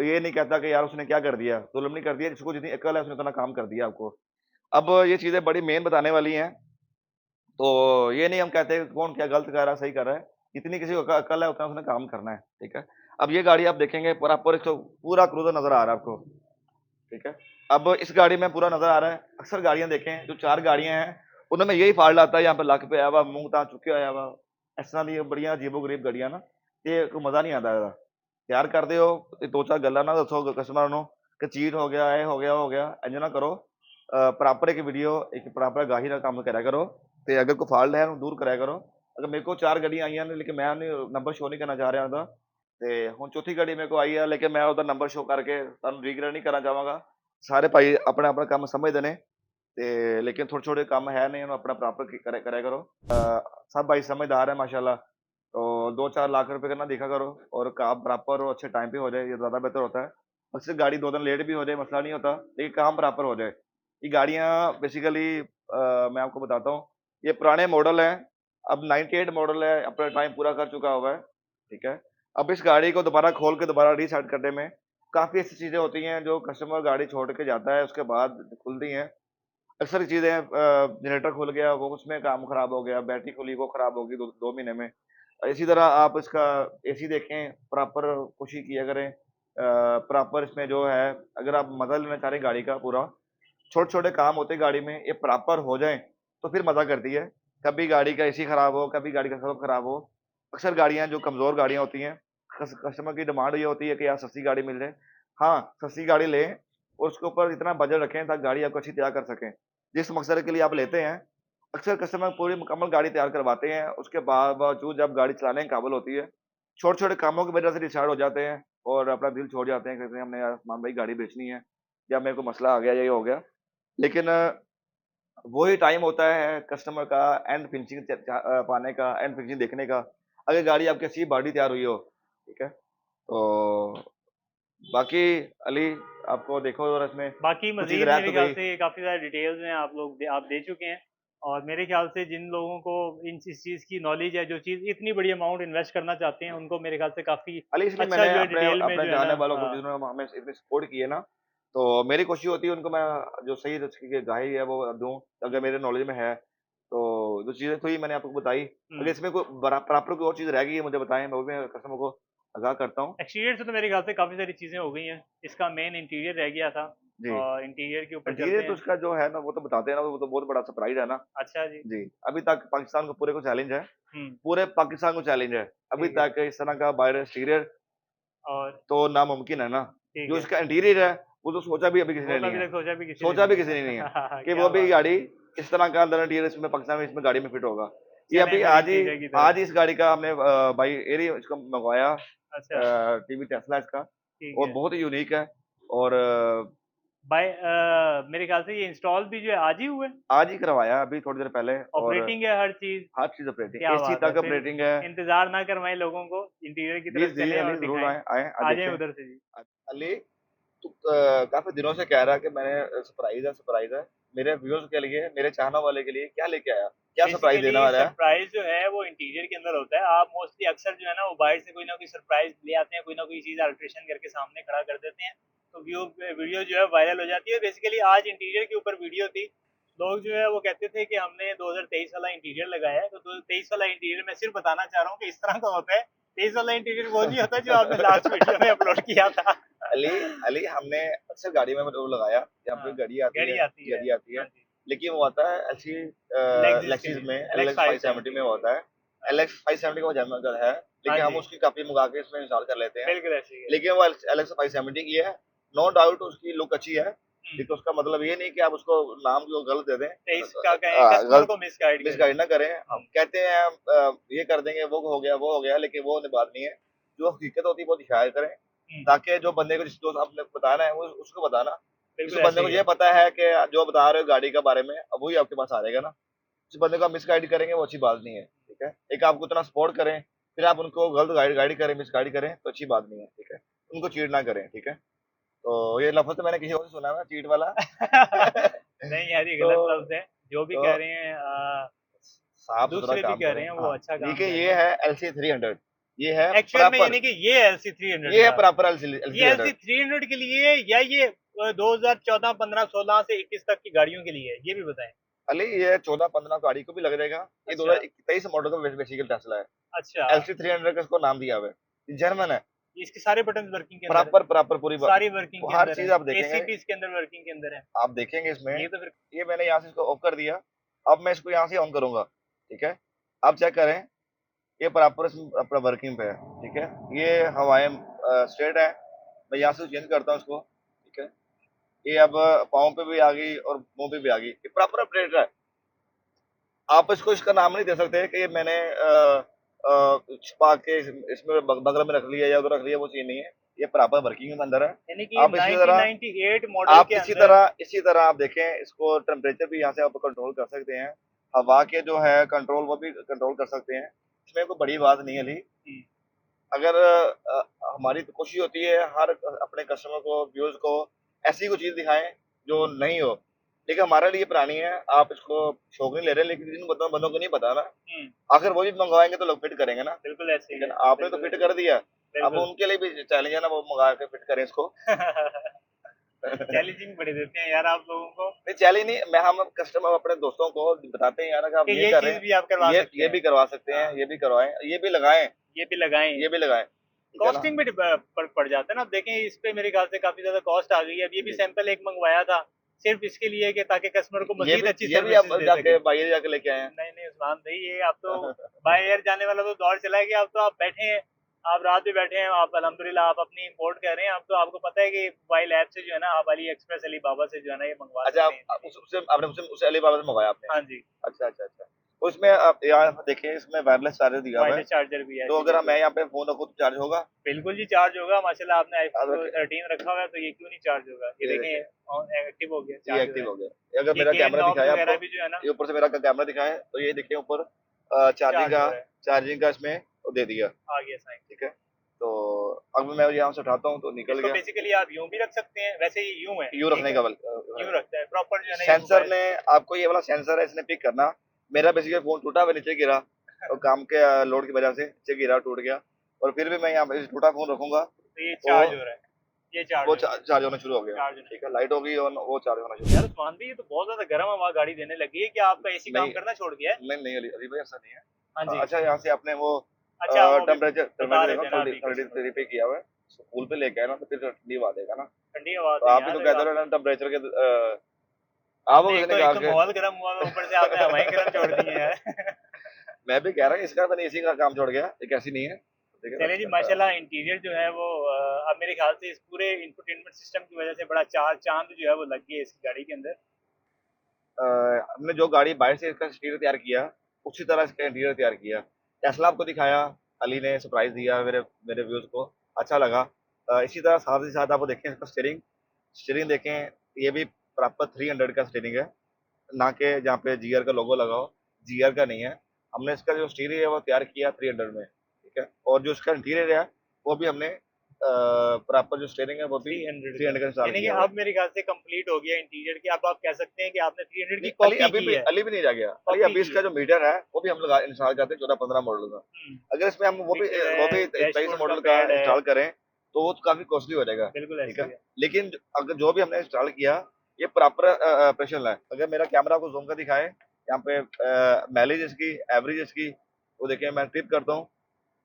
ये नहीं कहता कि यार उसने क्या कर दिया, जुल्म नहीं कर दिया, जिसको जितनी अकल है उसने उतना काम कर दिया आपको। अब ये चीजें बड़ी मेन बताने वाली हैं। तो ये नहीं हम कहते कि कौन क्या गलत कर रहा है, सही कर रहा है। जितनी किसी को अकल है उतना उसने काम करना है। ठीक है, अब ये गाड़ी आप देखेंगे प्रॉपर इसको पूरा क्रूजर नजर आ रहा है आपको। ठीक है, अब इस गाड़ी में पूरा नजर आ रहा है। अक्सर गाड़ियां देखें, जो 4 गाड़ियां हैं, उनमें यही फाल्ट आता है, यहाँ पे लक पे आया हुआ, मुंह ता चुके आया हुआ। इस तरह दी बड़ियां अजीबो गरीब गाड़ियां ना, ये कोई मजा नहीं आता ਇਹਦਾ। ਤਿਆਰ ਕਰਦੇ ਹੋ ਤੇ 2 4 ਗੱਲਾਂ ਨਾ ਦੱਸੋ ਕਸਟਮਰ ਨੂੰ ਕਿ ਚੀਟ ਹੋ ਗਿਆ, ਇਹ ਹੋ ਗਿਆ, ਹੋ ਗਿਆ, ਇੰਜ ਨਾ ਕਰੋ। ਪ੍ਰੋਪਰ ਇੱਕ ਵੀਡੀਓ, ਇੱਕ ਪ੍ਰੋਪਰ ਗਾਹੀ ਦਾ ਕੰਮ ਕਰਿਆ ਕਰੋ, ਤੇ ਅਗਰ ਕੋਈ ਫਾਲਟ ਹੈ ਉਹਨੂੰ ਦੂਰ ਕਰਿਆ ਕਰੋ। ਅਗਰ ਮੇਰੇ ਕੋਲ 4 ਗੱਡੀਆਂ ਆਈਆਂ ਨੇ, ਲੇਕਿਨ ਮੈਂ ਨੰਬਰ ਸ਼ੋ ਨਹੀਂ ਕਰਨਾ ਚਾਹ ਰਿਹਾ ਉਹਦਾ, ਤੇ ਹੁਣ ਚੌਥੀ ਗੱਡੀ ਮੇਰੇ ਕੋਲ ਆਈ ਹੈ, ਲੇਕਿਨ ਮੈਂ ਉਹਦਾ ਨੰਬਰ ਸ਼ੋ ਕਰਕੇ ਤੁਹਾਨੂੰ ਰੀਗ੍ਰੈਟ ਨਹੀਂ ਕਰਨਾ ਚਾਹਾਂਗਾ। ਸਾਰੇ ਭਾਈ ਆਪਣਾ ਆਪਣਾ ਕੰਮ ਸਮਝਦੇ ਨੇ, ਤੇ ਲੇਕਿਨ ਥੋੜੇ ਛੋਟੇ ਕੰਮ ਹੈ ਨੇ, ਉਹਨੂੰ ਆਪਣਾ ਪ੍ਰॉपर करा करो। सब भाई समझदार है माशाल्लाह। तो 2 4 लाख रुपए का ना देखा करो, और काम प्रॉपर और अच्छे टाइम पे हो जाए, ये ज़्यादा बेहतर होता है। अक्सर गाड़ी 2 दिन लेट भी हो जाए, मसला नहीं होता, लेकिन काम प्रॉपर हो जाए। ये गाड़ियाँ बेसिकली मैं आपको बताता हूँ, ये पुराने मॉडल हैं। अब 98 मॉडल है, अपना टाइम पूरा कर चुका हुआ है। ठीक है, अब इस गाड़ी को दोबारा खोल के दोबारा रीसेट करने में काफ़ी ऐसी चीज़ें होती हैं जो कस्टमर गाड़ी छोड़ के जाता है, उसके बाद खुलती हैं। अक्सर चीज़ें जनरेटर खुल गया, वो उसमें काम खराब हो गया, बैटरी खुली वो खराब होगी 2 महीने में। इसी तरह आप इसका एसी देखें, प्रॉपर कोशिश किया करें, प्रॉपर इसमें जो है, अगर आप मज़ा लेना चाह रहे हैं गाड़ी का पूरा, छोटे-छोटे काम होते हैं गाड़ी में, ये प्रॉपर हो जाएँ, तो फिर मज़ा करती है। कभी गाड़ी का एसी खराब हो, कभी गाड़ी का सब खराब हो। अक्सर गाड़ियाँ जो कमज़ोर गाड़ियाँ होती हैं, कस्टमर की डिमांड ये होती है कि यार सस्ती गाड़ी मिल जाए। हाँ, सस्ती गाड़ी लें और उसके ऊपर इतना बजट रखें ताकि गाड़ी आपको अच्छी तैयार कर सकें। जिस मकसद के लिए आप लेते हैं, अक्सर कस्टमर पूरी मुकम्मल गाड़ी तैयार करवाते हैं, उसके बावजूद जब गाड़ी चलाने के काबिल होती है, छोटे-छोटे कामों की वजह से डिसाइड हो जाते हैं और अपना दिल छोड़ जाते हैं, कहते हैं हमने यार उस्मान भाई गाड़ी बेचनी है या मेरे को मसला आ गया, ये हो गया। लेकिन वही टाइम होता है कस्टमर का एंड फिनिशिंग पाने का, एंड फिनिशिंग देखने का। अगर गाड़ी आपकी अच्छी बॉडी तैयार हुई हो, ठीक है? तो बाकी अली, आपको देखो ज़रा इसमें बाकी कुछ चीज़ मजीद रह मेरे तो ख्याल गई। से काफ़ी सारे डिटेल्स में आप दे चुके हैं, और मेरे ख्याल से जिन लोगों को इस चीज़ की नॉलेज है, जो चीज़ इतनी बड़ी अमाउंट इन्वेस्ट करना चाहते हैं, उनको मेरे ख्याल से काफ़ी अली, इसलिए अच्छा मैंने जो है अपने डिटेल में अपने जो है ना। जानने वालों को हाँ, जिन्होंने हमें इतने सपोर्ट किए ना, तो मेरी कोशिश होती है उनको मैं जो सही उसकी गाइड है वो दूँ, अगर मेरे नॉलेज में है। तो जो चीज़ें थी मैंने आपको बताई। अगर इसमें कोई प्रॉपर कोई और चीज़ रह गई है मुझे बताएँ, मैं वो भी कस्टमर को आगाह करता हूँ। एक्सटीरियर से तो मेरे ख्याल से काफ़ी सारी चीज़ें हो गई हैं। इसका मेन इंटीरियर रह गया था, जी। और इंटीरियर के ऊपर इंटीरियर चलते तो हैं। उसका जो है ना वो तो बताते हैं ना, वो तो बहुत बड़ा सरप्राइज़ है ना। अच्छा जी। जी, अभी तक पाकिस्तान को पूरे को चैलेंज है। हुँ, पूरे पाकिस्तान को चैलेंज है। अभी ठीक है। तक इस तरह का बाहर एक्सटीरियर और तो नामुमकिन है ना। ठीक जो है, इसका इंटीरियर है, वो तो सोचा भी अभी किसी वो ने तो नहीं अभी है। तक सोचा भी किसी ने सोचा नहीं भी है। किसी ने नहीं है कि वो क्या भी बात है। गाड़ी इस तरह का अंदर इंटीरियर इसमें पाकिस्तान में इसमें गाड़ी में फिट होगा। ये चलें अभी फिर इंटीरियर की तरफ। आज ही इस गाड़ी का हमने बाई एयर ही इसको मँगवाया, अच्छा, टीवी टेस्ला इसका, ठीक और है। बहुत ही यूनिक है। और मेरे ख्याल से ये इंस्टॉल भी जो है आज ही हुआ है? आज ही करवाया अभी थोड़ी देर पहले, और ऑपरेटिंग है हर चीज़? हर चीज़ ऑपरेटिंग, क्या एसी बात है! तक फिर ऑपरेटिंग है। इंतज़ार ना करवाएँ लोगों को, इंटीरियर की जी, तरफ जी चलें अली, और ज़रूर दिखाएँ। आएँ आज आ जाएँ देखें। उधर से जी। अली, तो काफ़ी दिनों से कह रहा है कि मैंने सरप्राइज़ है। मेरे व्यूअर्स के लिए, मेरे चाहने वाले के लिए क्या लेके आया? क्या सरप्राइज़ देने बेसिकली वाला है? सरप्राइज़ जो है वो इंटीरियर के अंदर होता है। आप मोस्टली अक्सर जो है ना वो बाहर से कोई ना कोई सरप्राइज़ ले आते हैं, कोई ना कोई चीज़ अल्ट्रेशन करके सामने खड़ा कर देते हैं, तो वीडियो जो है वायरल हो जाती है। बेसिकली आज इंटीरियर के ऊपर वीडियो थी। लोग जो है वो कहते थे कि हमने 2023 वाला इंटीरियर लगाया है, तो 2023 वाला इंटीरियर मैं सिर्फ बताना चाह रहा हूँ कि इस तरह का होता है। 23 वाला इंटीरियर वो नहीं होता जो आपने लास्ट वीडियो में अपलोड किया था। अली अली, हमने अक्सर गाड़ी में वो लगाया, जहाँ हाँ, पे घड़ी आती है। गाड़ी आती है, हाँ जी, लेकिन वो आता है ऐसी लेक्सिस के लेक्सिस लिए, में LX एलएक्स 570 में 570। वो आता है। हाँ, एलएक्स 570 का वो जर्मन है, हाँ लेकिन हम जी, उसकी कॉपी मंगा के इसमें इंस्टॉल कर लेते हैं। बिल्कुल ऐसे ही है। लेकिन वो एलएक्स 570 की है, नो डाउट उसकी लुक अच्छी है। हुँ। लेकिन उसका मतलब ये नहीं कि आप उसको नाम को गलत दे दें, 23 का कहें, कस्टमर गलत को मिसगाइड करें। मिसगाइड ना करें। हम हुँ, कहते हैं ये कर देंगे, वो हो गया, लेकिन वो बात नहीं है। जो हकीकत होती है वो दिखाया करें, हुँ, ताकि जो बंदे को जो आपने बताना है वो उसको बताना। जिस बिल्कुल बंदे ऐसे को ही ये है। पता है कि जो बता रहे हो गाड़ी के बारे में, अब वही आपके पास आ जाएगा ना। जिस बंदे को आप मिसगाइड करेंगे वो अच्छी बात नहीं है, ठीक है? एक आपको इतना सपोर्ट करें, फिर आप उनको गलत गाइड गाइड करें, मिसगाइड करें, तो अच्छी बात नहीं है, ठीक है? उनको चीट ना करें, ठीक है? तो ये लफ्ज़ तो मैंने किसी और से सुना है, चीट वाला। नहीं यार, ये तो गलत लफ्ज़ है। जो भी तो कह रहे हैं साफ-सुथरा दूसरे भी काम कह करें, रहे हैं वो हाँ। अच्छा काम देखिए कह रहे ये हैं। है एलसी 300, ये है एक्चुअल में प्रॉपर, यानी कि ये एलसी 300 ये है था। प्रॉपर एलसी ये एलसी 300। 300 के लिए, या ये 2014, 15, 16 से 21 तक की गाड़ियों के लिए है? ये भी बताएँ। अली, ये 14-15 गाड़ी को भी लग जाएगा। ये अच्छा, 2023 मॉडल का बेसिकली टेस्ला है। अच्छा। एलसी 300 का इसको नाम दिया हुआ है। ये जर्मन है। इसके सारे बटन्स वर्किंग के अंदर है? प्रॉपर पूरी सारी वर्किंग के हर अंदर चीज़ है? आप देखेंगे, एसी भी इसके अंदर वर्किंग के अंदर है? आप देखेंगे इसमें। ये तो फिर ये मैंने यहाँ से इसको ऑफ कर दिया। अब मैं इसको यहाँ से ऑन करूँगा, ठीक है? आप चेक करें, ये प्रॉपर इसमें अपना वर्किंग पे है, ठीक है? ये हवाएँ स्ट्रेट है। मैं यहाँ से चेंज करता हूँ इसको, ठीक है? ये अब पाँव पे भी आ गई और मुँह पे भी आ गई। ये प्रॉपर अपडेट है। आप इसको इसका नाम नहीं दे सकते कि ये मैंने छुपा के इसमें बगल में रख लिया या उधर रख लिया, वो चीज़ नहीं है। ये प्रॉपर वर्किंग के अंदर है। यानी कि आप इसी तरह 1998 मॉडल के अंदर। इसी तरह आप देखें, इसको टेम्परेचर भी यहाँ से आप कंट्रोल कर सकते हैं। हवा के जो है कंट्रोल, वो भी कंट्रोल कर सकते हैं। इसमें कोई बड़ी बात नहीं है अली। हम्म, अगर हमारी तो कोशिश होती है हर अपने कस्टमर को, व्यूअर्स को ऐसी कोई चीज़ दिखाएँ जो नहीं हो। लेकिन हमारे लिए पुरानी है, आप इसको शौक नहीं ले रहे, लेकिन जिन बंदों को नहीं पता ना, आखिर वो भी मंगवाएँगे तो लोग फिट करेंगे ना। बिल्कुल ऐसे ही ठीक है है। ना? आपने तो बिल्कुल फिट ऐसे ही कर दिया, है। अब बिल्कुल। उनके लिए भी चैलेंज है ना, वो मँगा के फिट करें इसको। चैलेंजिंग बड़े देते हैं यार आप लोगों को नहीं चैलेंज नहीं, मैं हम कस्टमर अपने दोस्तों को बताते हैं यार, अगर आप कि ये ये कर चीज रहे भी आप करवा हैं, सकते ये हैं। भी करवा सकते हैं, हाँ, ये भी करवाएं, ये भी लगाएं, ये भी लगाएं। ये भी लगाएं, ठीक है ना। कॉस्टिंग में फर्क पड़ जाता है ना। आप देखें इस पे मेरे ख्याल से काफी ज्यादा कॉस्ट आ गई है। अब ये भी जी। सैंपल एक मंगवाया था सिर्फ इसके लिए कि ताकि कस्टमर को ये मजीद भी अच्छी ये भी आप सर्विसेज दे सके। जाके बाहर जाके लेके आए हैं। नहीं नहीं उस्मान भाई, ये आप तो बाय एयर जाने वाला तो दौर चला गया। अब तो आप बैठे हैं, आप रात में बैठे हैं, आप अल्हम्दुलिल्लाह आप अपनी इंपोर्ट कर रहे हैं। अब तो आपको पता है कि मोबाइल ऐप से जो है ना आप अली एक्सप्रेस अली बाबा से जो है ना ये मंगवा अच्छा, सकते हैं। आप उससे आपने उससे अलीबाबा से मंगाया आपने? हाँ जी, अच्छा अच्छा अच्छा। उसमें आप यार देखिए, इसमें वायरलेस चार्जर दिया हुआ है, वायरलेस चार्जर भी है तो जी, अगर बिल्कुल मैं यहाँ पे फोन रखूँ तो चार्ज होगा? बिल्कुल जी चार्ज होगा। माशाल्लाह आपने आप आईफोन रखे, 13 रखा हुआ है तो ये क्यों नहीं चार्ज होगा। ये ये देखिए, देखें एक्टिव हो गया, ये चार्ज हो रहा एक्टिव है। हो गया। ये अगर ये मेरा गेयर कैमरा नॉब्स दिखाया वगैरह आपको, भी जो है ना ये ऊपर से मेरा कैमरा दिखाया है, तो ये देखिए ऊपर चार्ज हो रहा है। चार्जिंग का इसमें वो दे दिया, आ गया साइन। ठीक है। तो अब मैं यहाँ से उठाता हूँ तो निकल इसको गया। बेसिकली आप यूं भी रख सकते हैं, वैसे ये यूं है, यूँ ठीक रखने है, का बल यूं रखता है प्रॉपर जो है ना ये सेंसर मोबाइल। ने, आपको ये वाला सेंसर है, इसने पिक करना। मेरा बेसिकली फोन टूटा हुआ नीचे गिरा, और काम के लोड की वजह से नीचे गिरा, टूट गया, और फिर भी मैं यहाँ पे टूटा फोन रखूंगा तो ये तो चार्ज हो रहा है, ये चार्ज वो हो रहा है, चार्ज होना शुरू हो गया, चार्ज होना ठीक है, शुरू। लाइट हो गई और वो चार्ज होना शुरू हो यार गया। उस्मान भाई ये तो बहुत ज्यादा गर्म हवा गाड़ी देने लगी है कि आपका एसी काम नहीं करना छोड़ गया है। नहीं नहीं, अली अली भाई ऐसा नहीं है। हाँ जी, अच्छा, यहाँ से आपने वो अच्छा वो अभी टेम्परेचर बता टेम्परेचर रहे देखो, थे ना थर्टी अभी थर्टी कस्टमर थ्री पे किया हुआ है, स्कूल पे लेके आए ना तो फिर ठंडी हवा देगा ना। ठंडी हवा तो तो आप यहाँ इसको से कहते हो ना टेम्परेचर के आप आपने उसने एक कहा तो कि माहौल गर्म हुआ है, ऊपर से आपने हवाएं गर्म छोड़ दी हैं यार। मैं भी कह रहा हूँ इसका तो नहीं, इसी का काम छोड़ गया, एक ऐसी नहीं है, ठीक है ना। चलिए जी माशाल्लाह इंटीरियर जो है वो अब मेरे ख्याल से इस पूरे इंफोटेनमेंट सिस्टम की वजह से बड़ा चार चांद जो है वो लग गई है इस गाड़ी के अंदर। हमने जो गाड़ी बाहर से इसका इंटीरियर तैयार किया, उसी तरह इसका इंटीरियर तैयार किया। टेस्ला आपको दिखाया, अली ने सरप्राइज दिया, मेरे मेरे व्यूज को अच्छा लगा। इसी तरह साथ ही साथ आपको देखें इसका स्टीयरिंग, स्टीयरिंग देखें, ये भी प्रॉपर 300 का स्टीयरिंग है, ना कि जहाँ पे जीआर का लोगो लगा हो, जीआर का नहीं है। हमने इसका जो स्टीयरिंग है वो तैयार किया 300 में, ठीक है, और जो इसका इंटीरियर है वो भी हमने प्रॉपर जो स्टीयरिंग है वो भी 300 का 300 का इंस्टॉल यानी कि किया हुआ है। अब मेरे ख्याल से कंप्लीट हो गया इंटीरियर की। अब आप कह सकते हैं कि आपने 300 की नहीं, कॉपी की है, अली भी नहीं जा गया, अली कॉपी अभी की इसका है। जो मीटर है वो भी हम लगा इंस्टॉल करते हैं 14-15 मॉडल का। अगर इसमें हम मीटर वो है, भी 23 डैशबोर्ड का मॉडल का पैड है, इंस्टॉल करें तो वो तो काफी कॉस्टली हो जाएगा, बिल्कुल ठीक ऐसे है। ही है। लेकिन अगर जो भी हमने इंस्टॉल किया, ये प्रॉपर ऑपरेशनल है। अगर मेरा कैमरा आपको जूम कर दिखाए, यहाँ पे माइलेज इसकी, एवरेज इसकी, वो देखिए, मैं ट्रिप करता हूँ,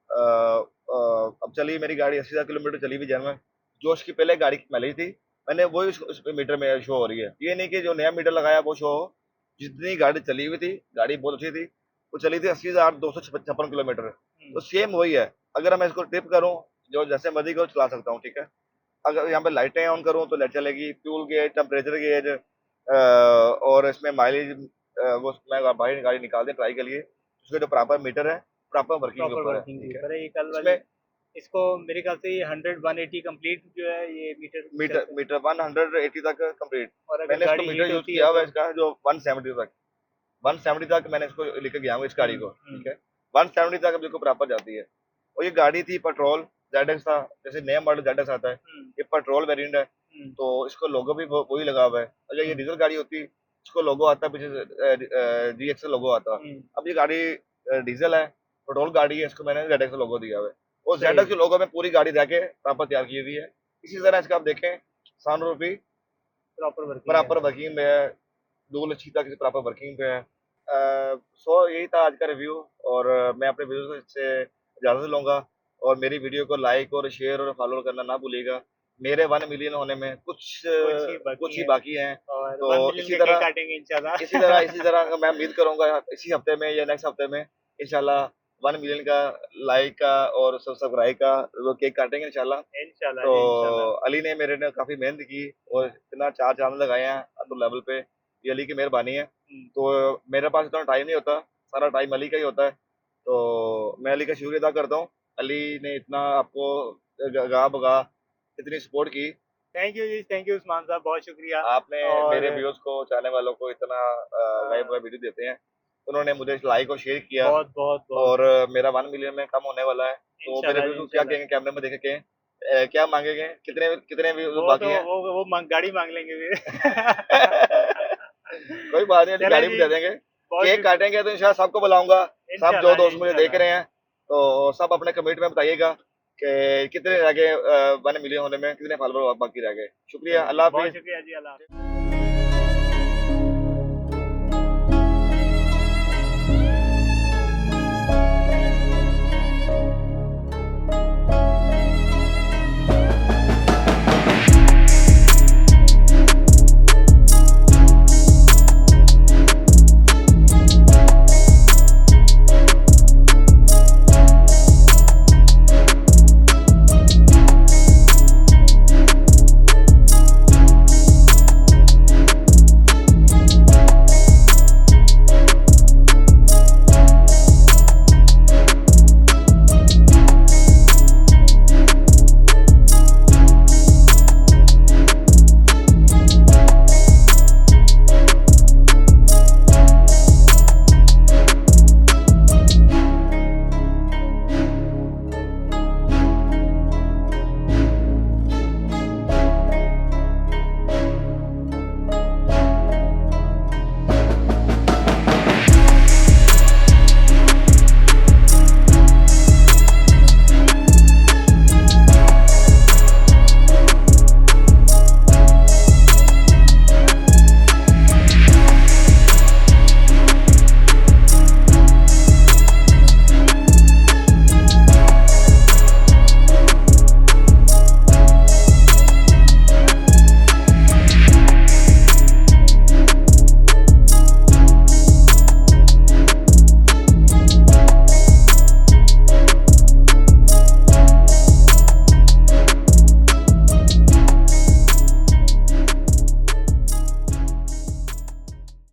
अब चली मेरी गाड़ी 80,000 किलोमीटर चली हुई जर्मन, जो उसकी पहले गाड़ी की माइलेज थी, मैंने वही उस पे मीटर में शो हो रही है। ये नहीं कि जो नया मीटर लगाया वो शो हो, जितनी गाड़ी चली हुई थी, गाड़ी बहुत अच्छी थी, वो चली थी 80,256 किलोमीटर, तो सेम वही है। अगर मैं इसको ट्रिप करूँ, जो जैसे मर्जी को चला सकता हूँ, ठीक है। अगर यहाँ पे लाइटें ऑन करूँ तो लाइट चलेगी, फ्यूल गेज, टेम्परेचर गेज, और इसमें माइलेज, वो मैं बाहर गाड़ी निकाल दे ट्राई के लिए, उसका जो प्रॉपर मीटर है प्रॉपर वर्किंग के प्रॉपर ऊपर है, वर्किंग के ठीक है। ऊपर है ये कल वाली। इसमें इसको मेरे ख्याल से ये 100 180 कंप्लीट जो है ये मीटर मीटर चलता है। मीटर 180 तक कंप्लीट। और अगर मैंने इसको गाड़ी मीटर हीट यूज होती है किया हुआ है तो इसका, जो 170 तक, 170 तक मैंने इसको लेकर गया हूँ इस गाड़ी को, ठीक है। 170 तक बिल्कुल प्रॉपर जाती है। और ये गाड़ी थी पेट्रोल, जेड एक्स था, जैसे नया मॉडल जेड एक्स आता है, ये पेट्रोल वेरिएंट है, तो इसको लोगो भी वही लगा हुआ है। अगर ये डीजल गाड़ी होती, इसको लोगो आता पीछे, जी एक्स लोगो आता। अब ये गाड़ी डीजल है, पेट्रोल गाड़ी है, इसको मैंने जेड एक्स लोगो दिया हुआ है, और जेड एक्स सही के लोगो में पूरी गाड़ी रह के प्रॉपर तैयार की हुई है। इसी तरह इसका आप देखें, सनरूफ भी प्रॉपर वर्किंग है। प्रॉपर वर्किंग में है, डुअल अच्छी तक प्रॉपर वर्किंग पे है। सो यही था आज का रिव्यू, और मैं अपने व्यूज से इजाज़त लूँगा, और मेरी वीडियो को लाइक और शेयर और फॉलो करना ना भूलिएगा। मेरे 1 मिलियन होने में कुछ कुछ ही ही है बाकी हैं, और तो 1 मिलियन का केक काटेंगे इंशाल्लाह। इसी तरह मैं उम्मीद करूँगा इसी हफ्ते में या नेक्स्ट हफ्ते में इंशाल्लाह 1 मिलियन का लाइक का और सब्सक्राइब का वो केक काटेंगे इंशाल्लाह। इंशाल्लाह तो जी इंशाल्लाह। अली ने मेरे ने काफ़ी मेहनत की और इतना 4 चाँद लगाए हैं अब्दुल लेवल पे, ये अली की मेहरबानी है। तो मेरे पास इतना टाइम नहीं होता, सारा टाइम अली का ही होता है। तो मैं अली का शुक्रिया अदा करता हूँ, अली ने इतना आपको गा बगा इतनी सपोर्ट की। Thank you ji, thank you Usman साहब, बहुत शुक्रिया। आपने और मेरे व्यूअर्स को, चाहने वालों को इतना गाइब हाँ, वीडियो देते हैं, उन्होंने मुझे लाइक और शेयर किया, बहुत बहुत बहुत और मेरा 1 मिलियन में कम होने वाला है। तो मेरे इंशाल्लाह जी व्यूअर्स को क्या इंशाल्लाह। कहेंगे, कैमरे में देख के क्या मांगेंगे, कितने कितने व्यूज वो तो बाकी हैं? गाड़ी मांग लेंगे फिर। कोई बात नहीं, चले गाड़ी भी जी, दे देंगे। बहुत केक शुक्रिया। काटेंगे तो इंशाल्लाह सबको बुलाऊंगा, सब जो इंशाल्लाह जी दोस्त मुझे देख इंशाल्लाह। रहे हैं, तो सब अपने कमेंट में बताइएगा कि कितने रह गए 1 मिलियन होने में, कितने फॉलोवर बाकी रह गए। शुक्रिया, अल्लाह बहुत हाफिज। शुक्रिया जी, अल्लाह हाफ़िज़।